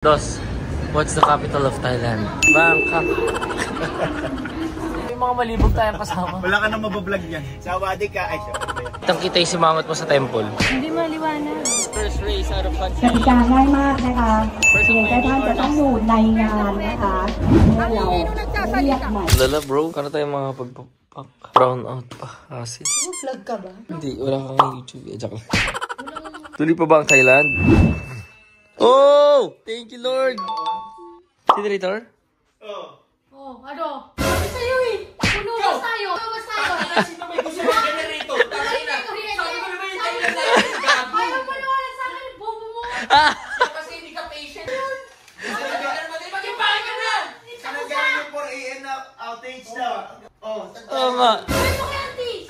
Dos, what's the capital of Thailand? Bangkok. May mga malibog tayong kasama. Wala ka nang mabablog yan. Sawadi ka. Ay, Itang kita yung simangot mo sa temple. Hindi maliwanag. First race out of กติกาง่ายมากนะคะเพียงแค่ท่านจะต้องอยู่ในงานนะคะเมื่อเราเรียกใหม่ Lala bro, kano tayo mga pagpapak? Brown out pa. Kasi. Vlog ka ba? Hindi, wala kang YouTube. Diyak lang. Tuloy pa ba ang Thailand? Oh! Thank you Lord! Generator? Oh, ano? Sabi sa'yo eh! Puno ba tayo? Puno ba tayo? sino may gusto ng generator? Tangay na. Sabi ko naman yung Thailand na yun. Ayaw mo naman sa akin, bobo mo! Kasi hindi ka patient. Maging bakit ka na? Sinagaling yung 4 AM na outage na. Oo nga. Sabi mo kay auntie!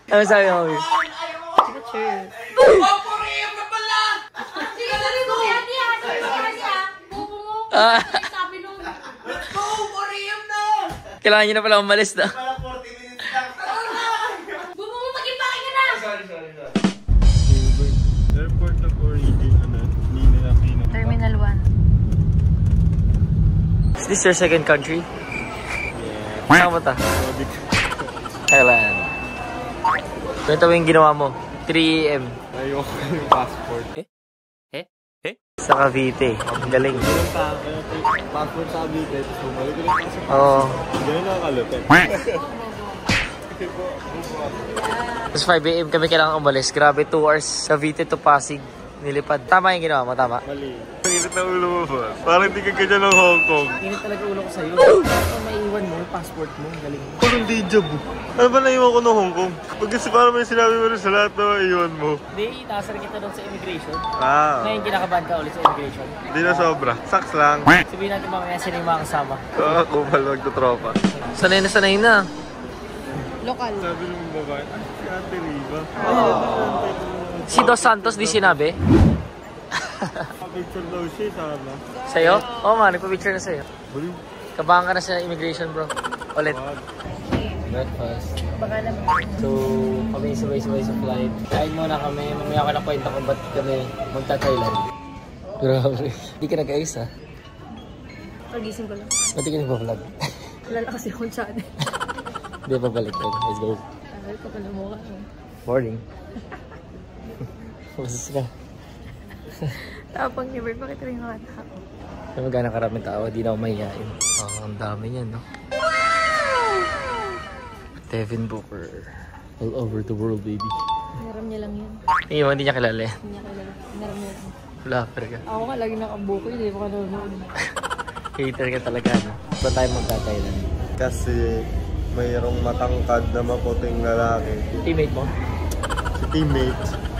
Ano sabi mo? Sure. Oh, 4 AM na pala! Sige, sabi mo kay auntie ha! Sabi mo kay auntie ha! Bobo mo! Sabi nung... Let's go! 4 AM na! Kailangan nyo na pala umalis na. Parang 40 minutes lang. Bobo mo, maging bakit ka na! Sorry. Airport of origin, Nina Aquino. Terminal 1. Is this your second country? Saan mo ta? Thailand. Ganito yung ginawa mo. 3 AM. Ayoko yung passport. Sa Cavite. Ang galing. Ganun pa, passport sa Cavite. Bumalik ko lang sa Oo. ganun nakakalupit. Tapos 5 AM kami kailangan umalis. Grabe, 2 hours. Cavite to Pasig. Nilipad. Tama yung ginawa mo, tama? Mali. Ang init na ulo mo ba? Parang di ka ganyan ng Hong Kong. Init talaga ulo ko sa'yo. Kung maiiwan mo, passport mo. Ang galing mo. Parang deja vu. Ano ba naiwan ko ng Hong Kong? Pag kasi parang may sinabi mo rin sa lahat na maiwan mo. Hindi, itasar kita doon sa immigration. Ah. Kinakabahan ka ulit sa immigration. Di na sobra. Saks lang. Sabihin natin mamaya sino yung mga kasama. Kupal magtutropa. Sanay na. Lokal. Sabi ng babae, si Ate Riva. Si Dos Santos di sinabi? Picture daw siya, sama. Sa'yo? Oo nga, nagpa-picture na sa'yo. Bali. Kabahan ka na sa immigration bro. Ulit. Breakfast. Baka naman. So, kami sabay-sabay sa flight. Kain muna kami. Mamaya ko na kwenta kung ba't kami magta-Thailand. Grabe. Hindi ka nag-ayos ha? Pagising ko lang. Ba't di ka nagpa-vlog? Wala na kasi akong channel. Hindi pa balik. Let's go. Tagal ko pa na mukha. Morning. Masis ka. Tapang ni Bert, bakit rin mga tao? Kaya magana karaming tao, di na ako mahihain. Ang dami niyan, no? Devin Booker. All over the world, baby. Naram niya lang yan. Hindi niya kilala yan. Hindi niya kilala. Naram niya lang. Flapper ka. Ako nga lagi nakabuko, hindi ko nanonood. Hater ka talaga, no? Saan tayo magta-Thailand? Kasi mayroong matangkad na maputing lalaki. Teammate mo? Si teammate.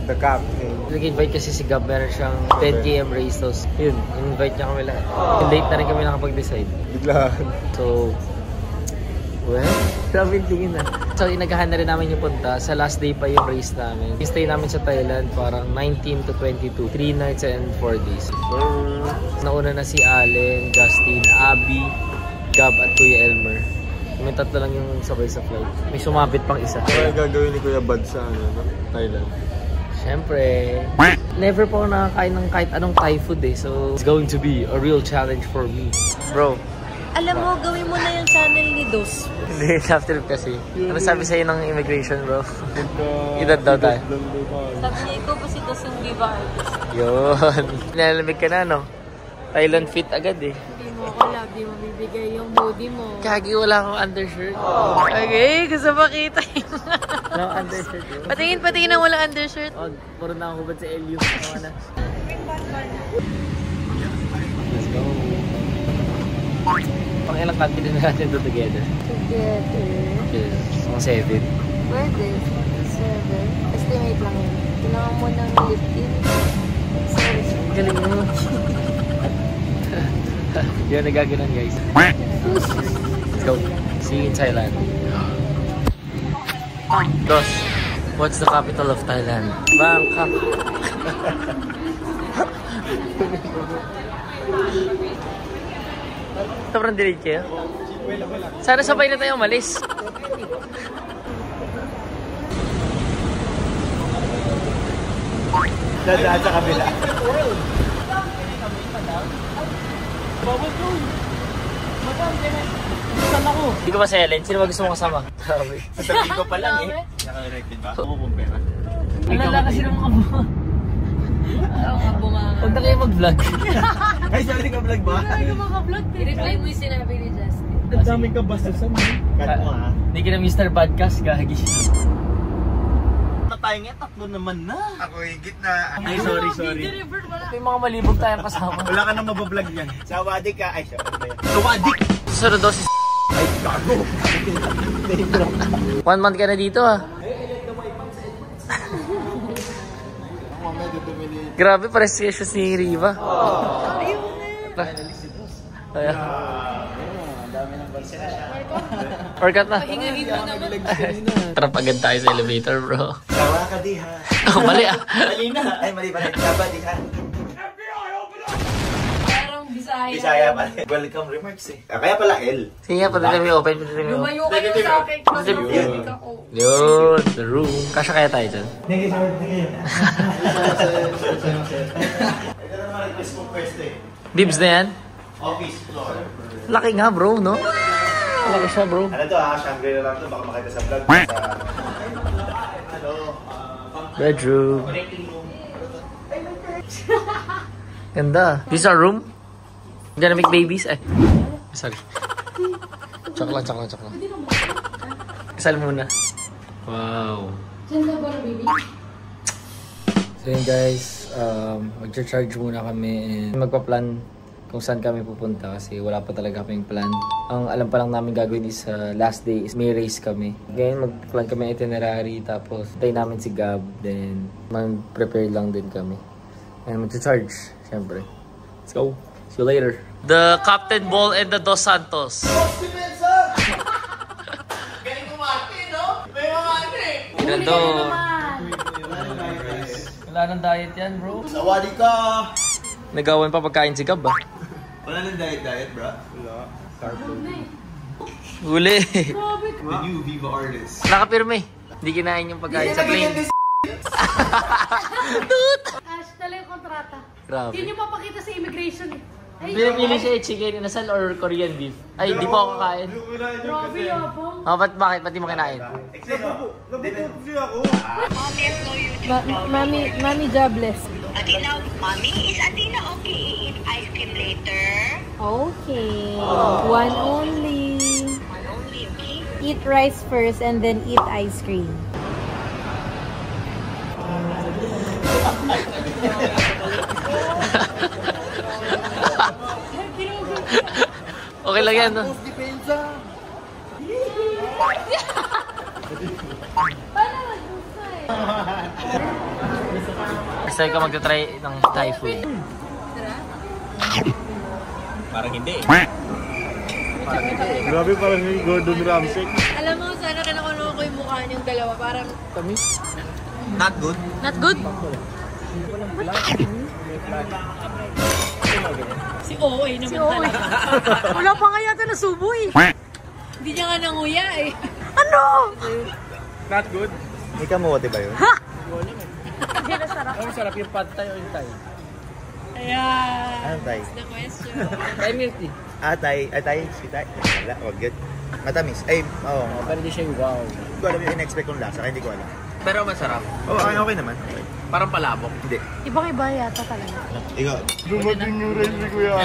The captain. Nag-invite kasi si Gab, meron siyang 10 km race. So, yun, invite niya kami lahat. Late na rin kami nakapag-decide. Biglaan. So, well, grabe yung tingin na. So, inagahan na rin namin yung punta. Sa last day pa yung race namin. Stay namin sa Thailand parang 19 to 22. 3 nights and 4 days. Nauna na si Allen, Justin, Abby, Gab at Kuya Elmer. May tatlo lang yung sabay sa flight. May sumabit pang isa. Ano gagawin ni Kuya Bad sa Thailand? Siyempre, never po ako nakakain ng kahit anong Thai food eh. So, it's going to be a real challenge for me. Bro. Alam mo, gawin mo na yung channel ni Dos. Hindi, after kasi. Ano sabi sa'yo ng immigration, bro? Edad daw tayo. Sabi niya, ikaw ba si Dos yung diva artist? Yun. Nilalamig ka na, no? Thailand fit agad eh. Hindi mo ako love, di mo bibigay yung hoodie mo. Kagi, wala akong undershirt. Okay, gusto makita yun. Wala akong undershirt. Bro. Patingin na wala undershirt. Oh, puro na ako hubad sa LU. Ano na? Let's go. Pang ilang country na natin to together? Together. Yes, mga 7. Pwede. 7. Estimate lang yun. Kailangan mo ng lip tint. Sorry. Galing mo. Yun, nagaganon guys. Let's go. See you in Thailand. Dos, what's the capital of Thailand? Bangkok. Sobrang delete kayo? Sana sabay na tayo umalis. Dadaan sa kabila. Hindi ko masaya, Len. Sino ba gusto mo kasama? Grabe. Sabi ko pa lang eh. Naka-erected ba? Oo, kung pera. Alala kasi ng mga bunga. Huwag na kayo mag-vlog. Ay, sorry ka vlog ba? I-reply mo yung sinabi ni Justin. Ang daming kabastusan mo. Cut mo ha. Hindi ka na Mr. Podcast, gagi. Tayo nga, tatlo naman na. Ako higit na. Ay, sorry. May mga malibog tayong kasama. Wala ka nang mabablog yan. Sawadik ka. Ay, sawadik! Susunod daw si Ay, gago! 1 month ka na dito ah. Grabe, pares siya si Riva. Ayun. Dami ng balsa. Orkat na. Pahingahin mo naman. Tara, agad tayo sa elevator, bro. Sawa ka di ha. Oh, mali ah. Mali na. Ay, mali pa rin. Sawa di ha. Parang Bisaya. Bisaya pa rin. Welcome remarks eh. Kaya pala L. Sige nga, pati kami open. Pati kami open. Lumayo kayo sa akin. Kasi mabulig ako. Yun, the room. Kasya kaya tayo dyan? Thank you, sir. Thank you. Ito naman request mo first eh. Dibs na yan? Office floor. Laki nga, bro, no? Laki siya, bro. Ano to ha? Shangri-La lang to. Baka makita sa vlog. Bedroom. Ganda. This is our room. Gonna make babies. Eh. Sorry. Chok lang. Kasal muna. Wow. So yun guys, mag-charge muna kami and magpa-plan kung saan kami pupunta kasi wala pa talaga kaming plan. Ang alam pa lang namin gagawin is last day is may race kami. Ngayon mag-plan kami itinerary tapos tayo namin si Gab, then mag-prepare lang din kami. And mag-charge, syempre. Let's go. See you later. The Captain Ball and the Dos Santos. Galing umarte, no? May mga ano eh. Ganito. Wala nang diet yan, bro. Sawadi ka! Nagawan pa pagkain si Gab, ah. Wala nang diet, bro? Wala. Carpool. Huli. The new Viva artist. Nakapirme. Hindi kinain yung pagkain sa plane. Ash, dala yung kontrata. Grabe. Hindi nyo mapakita sa immigration eh. Ay, Pinipili siya chicken inasal or Korean beef. Ay, di pa ako kakain. grabe yabang. Oh, bakit? Ba't di mo kinain? Mami jobless. Athena, mommy, is Athena okay? Eat ice cream later? Okay. One only. One only, okay? Eat rice first and then eat ice cream. Okay lang yan, no? First time ka magta-try ng Thai food. Parang hindi eh. Grabe, parang yung Gordon Ramsay. Alam mo, sana kinakulo ko yung mukha niyong dalawa. Parang Tamis. Not good. not good. Si OA naman talaga. Wala pa nga yata nasubo eh. Hindi niya nga nanguya eh. Ano? Not good. May kamote ba yun? Hindi na sarap. Ang sarap yung pad Thai o yung Thai? Ayan. Anong Thai? The question. Thai milk tea. Thai. Sweet Thai. Wala, wag good. Matamis. Ay, oo. Pero di siya yung wow. Hindi ko alam yung in-expect kong lasa, kaya hindi ko alam. Pero masarap. Okay naman. Okay. Parang palabok. Hindi. Ibang-iba yata talaga. Ikaw. Dumating yung rice ni Kuya.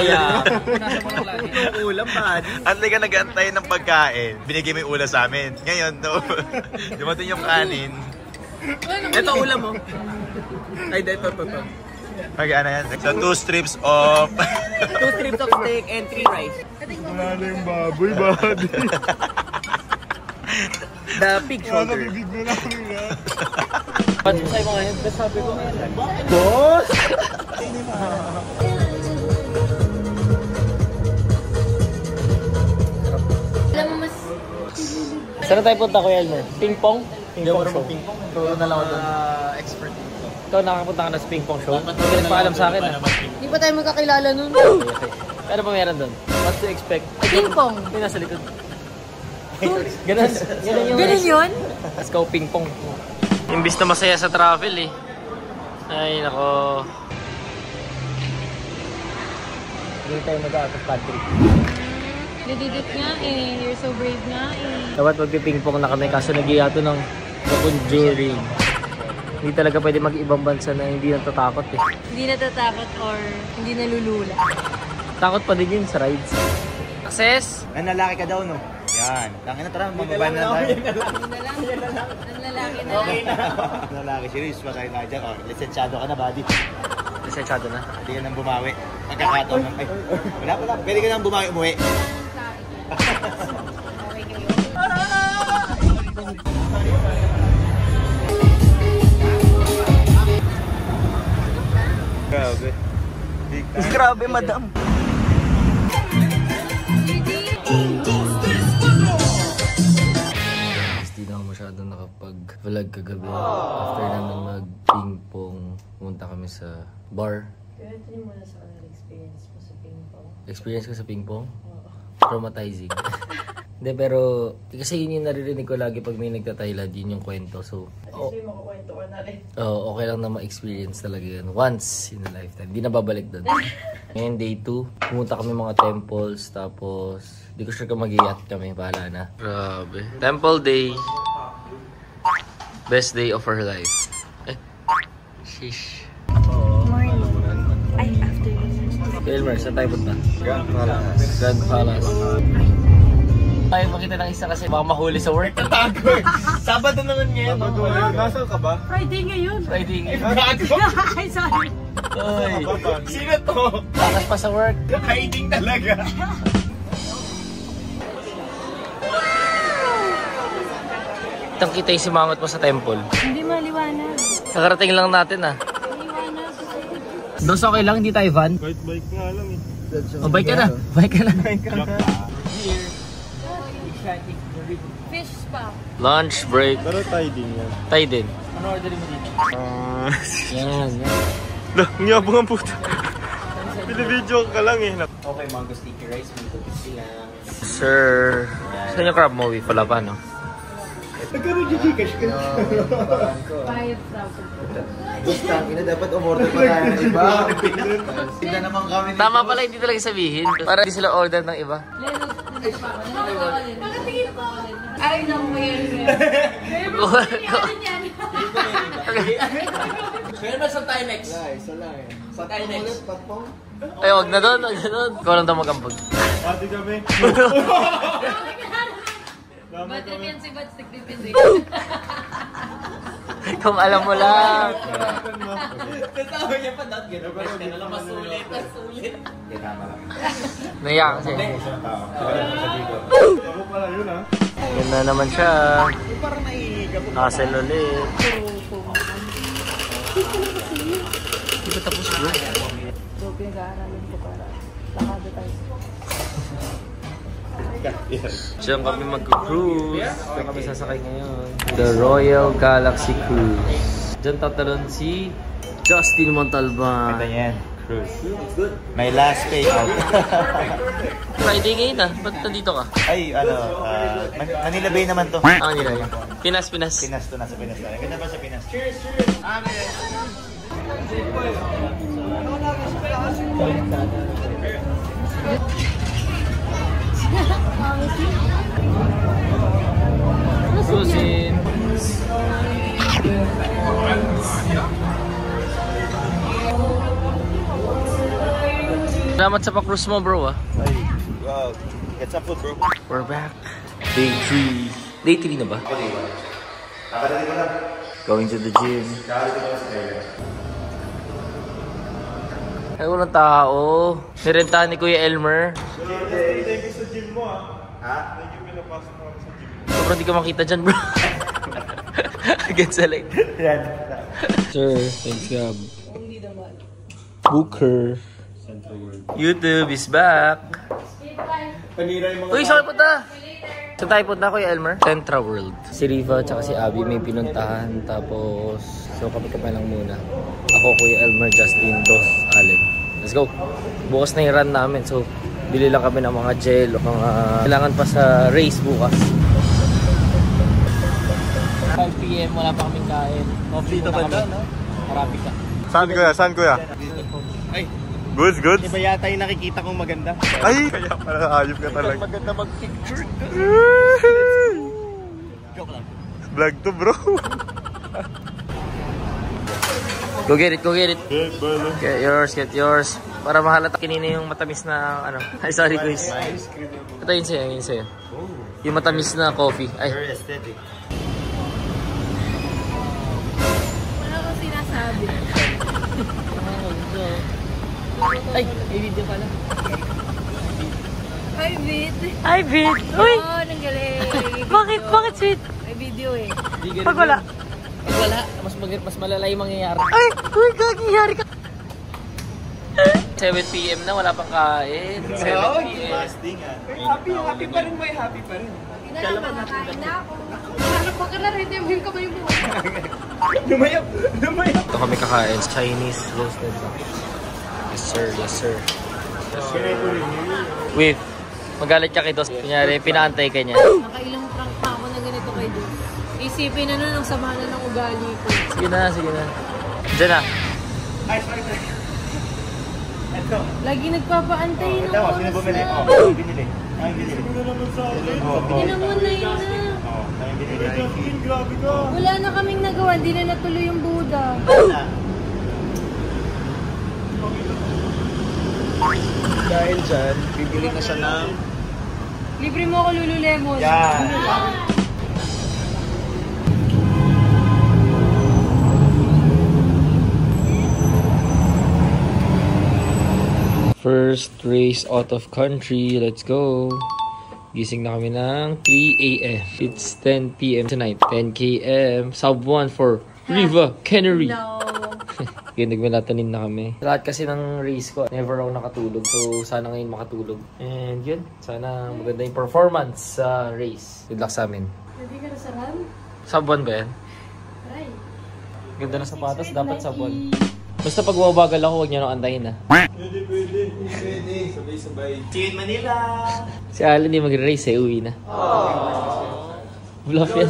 Nasa mo lang lagi. Ulam pa. Antay ka nag-antay ng pagkain. Binigay mo yung ulam sa amin. Ngayon, no. Dumating yung kanin. Ito ulam mo. Ay, ito. Okay, ano yan? So, 2 strips of... 2 strips of steak and 3 rice. Wala na yung baboy, buddy. The pig shoulder. Bibig mo lang nga. Ba't mo sa'yo mga yun? Best sabi ko. Boss! Alam mo mas... Saan na tayo punta, Kuya Elmer? Ping pong? Ping pong show. Turo na lang ako doon. Expert. Ikaw nakapunta ka na sa ping pong show? Hindi ka nagpaalam sa akin, ah. Hindi pa tayo magkakilala nun. Ano ba meron doon? What to expect? Ping pong. Yung nasa likod. Ganun yung Ganun yun? Let's go ping pong. Imbis na masaya sa travel eh. Ay, nako. Hindi tayo mag-out of country. Nadidit nga eh. You're so brave nga eh. Dapat magpipingpong na kami kaso nag-iato ng The Conjuring. Hindi talaga pwede mag-ibang bansa na hindi natatakot eh. Hindi natatakot or hindi nalulula. Takot pa din yun sa rides. Access! Nanlalaki ka daw, no? Yan. Laki na tara, mababa na tayo. Ang lalaki na lang. Nanlalaki, serious pa tayo tayo dyan. Oh, lisensyado ka na, buddy. Lisensyado na. Hindi ka nang bumawi. Pagkakataon ng... Ay, wala. Pwede ka nang bumawi, umuwi. Grabe. Grabe, madam. Hindi na ako masyadong nakapag-vlog kagabi. After namin mag-ping-pong, pumunta kami sa bar. Pero ito yung muna sa experience mo sa ping-pong. Experience ko sa ping-pong? Traumatizing. Hindi, pero kasi yun yung naririnig ko lagi pag may nagtatayland, yun yung kwento. So, makakwento ka na rin. okay lang na ma-experience talaga yun. Once in a lifetime. Hindi na babalik doon. Ngayon, day 2. Pumunta kami mga temples. Tapos, di ko sure kung mag-iat kami. Bahala na. Grabe. Temple day. Best day of our life. Sheesh. Morning. Ay, afternoon. Elmer, saan tayo punta? Grand Palace. Grand Palace. Tayo pakita ng isa kasi baka mahuli sa work. Sabado naman ngayon. Nasaan ka ba? Friday ngayon. Friday ngayon. Ay, sorry. Oy, Sino to? takas pa sa work. Hiding talaga. Itang kita yung simangot mo sa temple. Hindi maliwanag. Nakarating lang natin ah. Dos okay lang, hindi tayo van. Kahit bike nga lang eh. O, bike ka na. Bike ka na. Fish pa. Lunch break. Pero tayo din yan. Tayo din. Ano orderin mo dito? Yan. Ang yabang ang puta. Pinabidyo ka lang eh. Okay, mango sticky rice. Sir. Saan yung crab mo? Wala pa, no? Nagkaroon yung Gcash ka. 5,000. Basta, dapat umorder pa tayo ng iba. Tignan naman kami. Tama pala, hindi talaga sabihin. Para hindi sila order ng iba. Pagkatingin ko. Ay, naku, mayroon. Kaya na saan tayo next? Saan tayo next? Ay, wag na doon, wag na doon. Ikaw lang daw magampag. Pati kami. Ba't yung yan si Bats nagpipindig? Kung alam mo lang. Tatawa niya pa dahil gano'n. Kaya na lang masulit. Naiyak kasi. Ako pala yun ah. Yun na naman siya. Hassle ulit. Hindi ba tapos bro? So, pinag-aaralin ko para lakado tayo. Diyan kami mag-cruise. Diyan kami sasakay ngayon. The Royal Galaxy Cruise. Diyan tatalon si Justin Montalban. Ganda yan. Cruise. My last pay out. Friday ngayon ah. Ba't nandito ka? Ay, Manila Bay naman to. Ah, nila yun. Pinas, Pinas. Pinas to, nasa Pinas na. Ganda ba sa Pinas? Cheers, cheers! Susin. Salamat sa pa-cruise mo bro ah. Ay, wow. Get some food, bro. We're back. Day 3. Day 3 na ba? Nakadating ko lang. Going to the gym. Nakadating ko lang sa Taylor. Ay, walang tao. Nirentahan ni Kuya Elmer. Thank you sa gym mo ah. Ha? Thank you pinapasok mo sa gym. Sobrang di ka makita dyan bro. Against the light. Yan. Sir, thanks Gab. Booker. YouTube is back. Panira yung mga... Uy, saan punta? Saan tayo punta, Kuya Elmer? Centra World. Si Riva at si Abby may pinuntahan. Tapos, so kami lang muna. Ako, Kuya Elmer, Justin, Dos, Allen. Let's go. Bukas na yung run namin. So, bili lang kami ng mga gel o mga kailangan pa sa race bukas. 5 PM, wala pa kaming kain. Coffee Dito muna ba kami. no? Marami ka. Saan kuya? Saan kuya? Ay, Goods, goods? iba yata yung nakikita kong maganda. Ay! Kaya pala ayop ka talaga. Maganda mag-picture. Joke lang. Vlog to bro. Go get it, go get it. Get bala. Get yours. Para mahalata kinina yung matamis na ano. Ay, sorry guys. Ito yun sa'yo. Yung matamis na coffee. Ay. Very aesthetic. Wala akong sinasabi. Ay, may video pala. Hi, Vid. Ay, Bit. Uy! Oo, nanggaling. Bakit? Bakit sweet? May video eh. Pag wala. Pag wala, mas malala yung mangyayari. Ay! Uy, gagiyari ka. 7 PM na, wala pang kain. 7 PM. Fasting ah. Happy pa rin mo eh. Happy pa rin. Hindi na naman, nakain na ako. Hanap pa ka na rin, yung ka ba yung buhay? Lumayap. Ito kami kakain. Chinese roasted. Yes sir, yes sir. Wait, magalit ka kay Dos. Kunyari, pinaantay ka niya. Nakailang prank pa ako na ganito kay Dos. Isipin na nun ang sama na ng ugali ko. Sige na. Diyan na. Ay, sorry. Ito. Lagi nagpapaantay ng Ito, oras sino bumili? na. Ang binili. Hindi na muna yun na. Ang binili. Wala na kaming nagawa, hindi na natuloy yung Buddha. Dahil dyan, bibili na siya ng... Libre mo ako Lululemon. Yan. First race out of country. Let's go. Gising na kami ng 3 AM. It's 10 PM tonight. 10 km. Sub 1 for Riva Canary. No. Okay, nagmelatonin na kami. Lahat kasi ng race ko, never ako nakatulog. So, sana ngayon makatulog. And yun, sana maganda yung performance sa race. Good luck sa amin. Hindi ka nasaran? Sub 1 ba yan? Ay. Ganda na sapatos, dapat sub 1. Basta pag wabagal ako, huwag niyo nang antayin ha. Pwede. Sabay-sabay. See you in Manila! Si Alan hindi magre-race eh, uwi na. Bluff yan.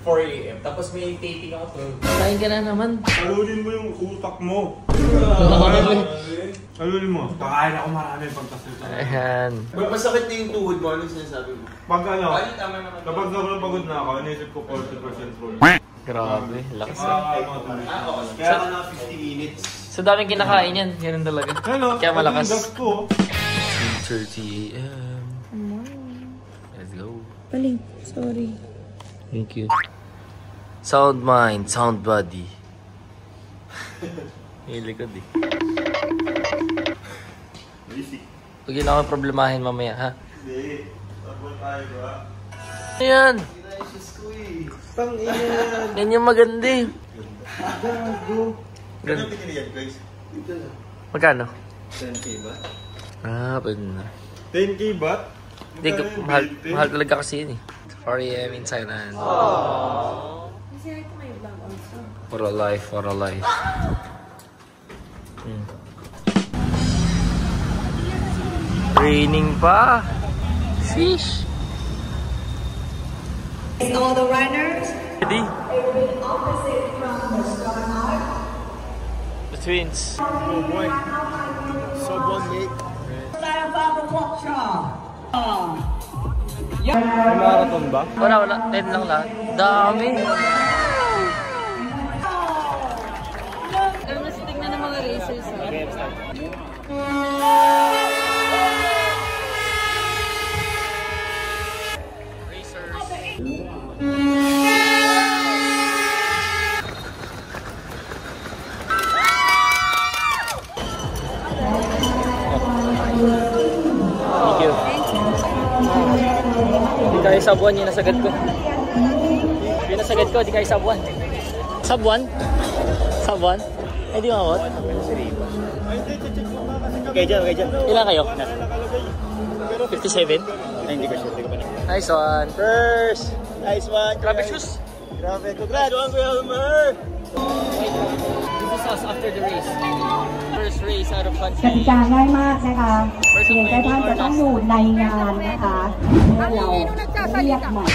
4 AM. Tapos may taping ako 12. Kain ka na naman. Alulin mo yung utak mo. Alulin mo. Kakain ako marami pagkasalita. Ayan. Masakit na yung tuhod mo. Ano sinasabi mo? Pag ano, Ay, tama naman. kapag sobrang pagod na ako, inisip ko 40% full. Grabe, lakas na. Okay. Kaya ako na 50 minutes. So daming kinakain yan, ganun talaga. Hello, Kaya malakas. gas ko. 3:30 AM. Let's go. Paling, sorry. Thank you. Sound mind, sound body. Yung likod eh. Huwag yun ako problemahin mamaya, ha? Hindi. Tapos tayo ba? Ayan! Yan yung maganda eh. Ano pinili yan, guys? Magkano? 10K ba? Ah, pwede na. 10K baht? Hindi, mahal talaga kasi yun eh. 4 AM in Thailand. Kasi ito may vlog also. For a life, for a life. Raining pa. Fish. All the runners. Ready? The twins. Oh boy. So bon, mate. May marathon ba? Wala. 10 lang lahat. Dami. Pero mas tignan ng mga racers. Thank you. Di kayo sabuan, yun nasagad ko. Yun nasagad ko, di kayo sabuan. Sabuan? Sabuan? Eh, di mawat. Okay dyan. Ilan kayo? 57? Ay, hindi ko sure. Hindi ko pa na. Nice one. First! Nice one. Grabe shoes. Grabe. Congrats! Kuya Elmer! This is us after the race. First race out of ก country. ติกาง่ายมากนะคะเพียงแค่ท่านจะต้องอยู่ในงานนะคะเมื่อเราเรียกหมด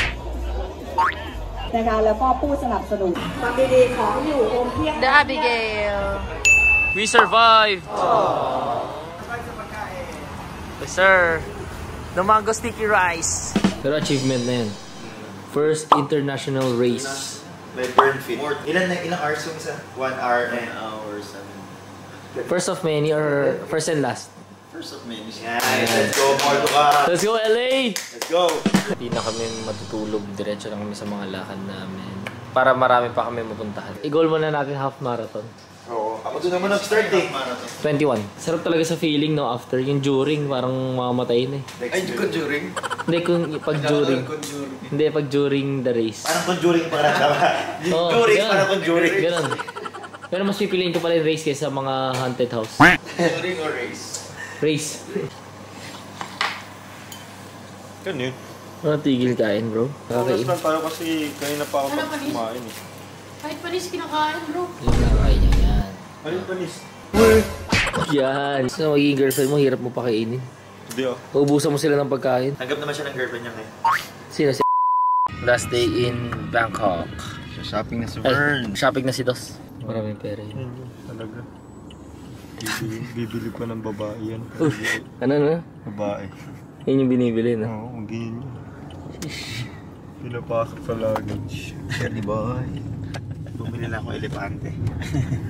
ก นะคะแล้วก็ผู้สนับสนุนความดีๆของอยู่อมเพียง The Abigail. We survived! Yes, sir. The mango sticky rice. Pero achievement na yan. First international race. May burn fit. Ilang hours yung isa? 1 hour and hours. First of many or first and last? First of many. Nice. Let's go, Portugal. Let's go, LA! Let's go. Hindi na kami matutulog. Diretso lang kami sa mga lakad namin. Para marami pa kami mapuntahan. I-goal muna natin half marathon. Oo. Ako doon naman nag-start eh. 21. Sarap talaga sa feeling, no? After yung during, parang mamamatay na eh. Ay, conjuring? Hindi, kung pag during. Hindi, pag during the race. Parang conjuring pa rin tama. Yung during, parang conjuring. Ganun. Pero mas pipiliin ko pala yung race kaysa mga haunted house. During or race? Race. Yan yun. Tigil kain, bro. Oras lang tayo kasi kanina pa ako kumain eh. Kahit panis kinakain, bro. Yung nakain niya yan. Ano yung panis? Yan. So, magiging girlfriend mo, hirap mo pakainin. Hindi ah. Uubusan mo sila ng pagkain. Tanggap naman siya ng girlfriend niya ngayon. Sino si Last day in Bangkok. Shopping na si Ay, shopping na si Dos. Maraming pera yun. Yan yun, talaga. Bibili pa ng babae yan. Ano na? Babae. Yun yung binibili na. Oo, ang ganyan yun. Pinapasok sa luggage. Dirty boy. Bumili lang ako elepante.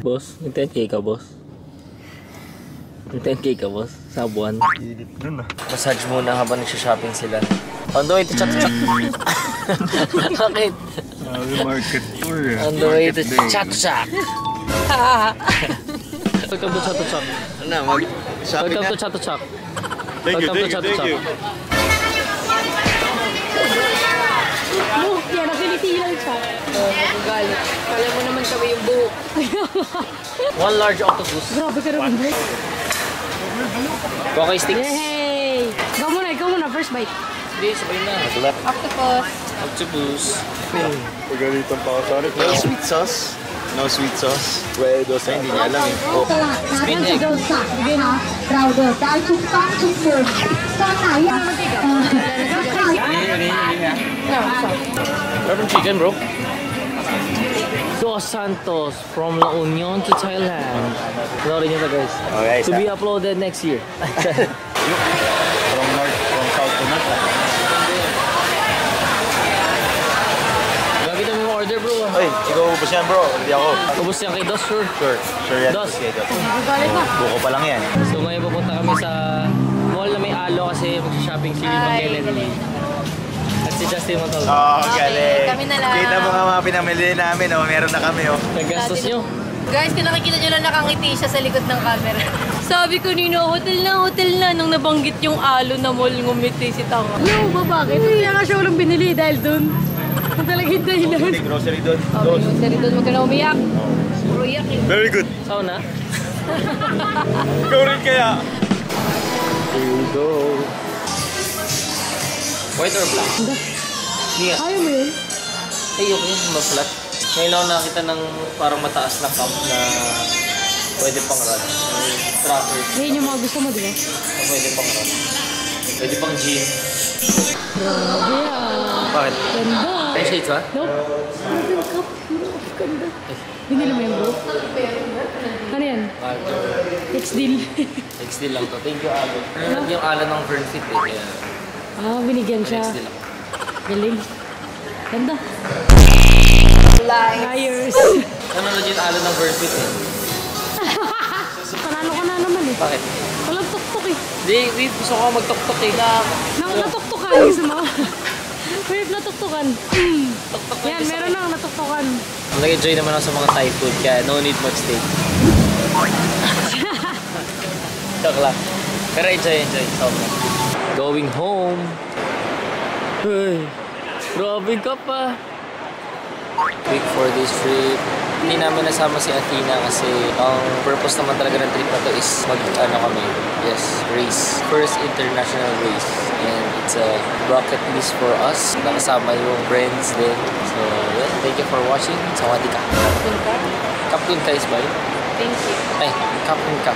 Boss, yung 10k ka, boss. Yung 10k ka, boss. Sa buwan. Init dun ah. Massage muna habang nagsha-shopping sila. On the way to Chat-Chat. Bakit? Market tour ah. On the way to Chat-Chat. Welcome to Chat-Chat. Ano, Welcome to Chat-Chat. Thank you, thank you, thank you. Oh, yan, nakiliti lang siya. Galit. Kala mo naman kami yung buhok. One large octopus. Grabe ka naman, bro. Okay, sticks. Yay! Ikaw muna, first bite. Hindi, sabay na. Octopus. Octopus. Pagalitan pa ako, sorry. No sweet sauce? No sweet sauce? Well, dosa, hindi niya alam eh. Oh. ตลาดนัดราชโดสักนะคะเราเดินได้ทุกซอกทุกมุมซอยไหนอะ Urban chicken, bro. Dos Santos from La Union to Thailand. Panoorin nyo to, guys. Okay, To be uploaded next year. From north, from south to north. Gagawin mo yung order, bro. Ay, ikaw ubos yan bro, hindi ako. Ubus yan kay Dos, sure. Sure yan. Dos. Okay, Dos. Buko pa lang yan. So ngayon pupunta kami sa mall na may alo kasi mag-shopping si Magdalene. At si Justin Montol. Oh, galing. kami na lang. Kita mo nga mga pinamili namin, oh. Meron na kami, oh. Naggastos nyo. Guys, kung nakikita nyo lang nakangiti siya sa likod ng camera. Sabi ko nino, hotel na. Nung nabanggit yung alo na mall, ngumiti si Tanga. No, ba bakit? Kaya nga siya walang binili dahil dun. Ang talagang dahilan. May grocery doon. Okay, yung sari doon, huwag ka na umiyak. Puro iyak eh. Very good. Sauna. Ikaw rin kaya. Here we go. White or black? Hindi nga. Ayaw mo yun? Ay, okay. Ma-flat. Ngayon lang ako nakita ng parang mataas na camp na pwede pang run. Tracker. Yan yung mga gusto mo, di ba? Na pwede pang run. Pwede pang gym. Grabe ah. Bakit? Ganda. Ay, shades ba? Nope. Ganda. Binili mo yung bro? Ano yan? Next deal. Next deal lang to. Thank you, Alan. Yung Alan ng Fernfit eh. Kaya Ah, binigyan siya. next deal ako. Galing. Ganda. Liars. Nanonood yung Alan ng Fernfit eh. Panalo ka na naman eh. Bakit? Walang tuktok eh. Hindi, gusto ko magtok-tok eh. Natuktukan. Gusto mo? Wait, natuktukan. Yan, meron na natuktukan. Nag-enjoy naman ako sa mga Thai food kaya no need much steak. Joke lang. Pero enjoy. Sobra. Going home. Hey, grabe ka pa. Week 4 days trip. Hindi namin nasama si Athena kasi ang purpose naman talaga ng trip na to is race. First international race. And it's a bucket list for us. Nakasama yung friends din. So, yeah. Thank you for watching. Sawadee ka. Kaptun ka is ba yun? Thank you. Ay, kaptun ka.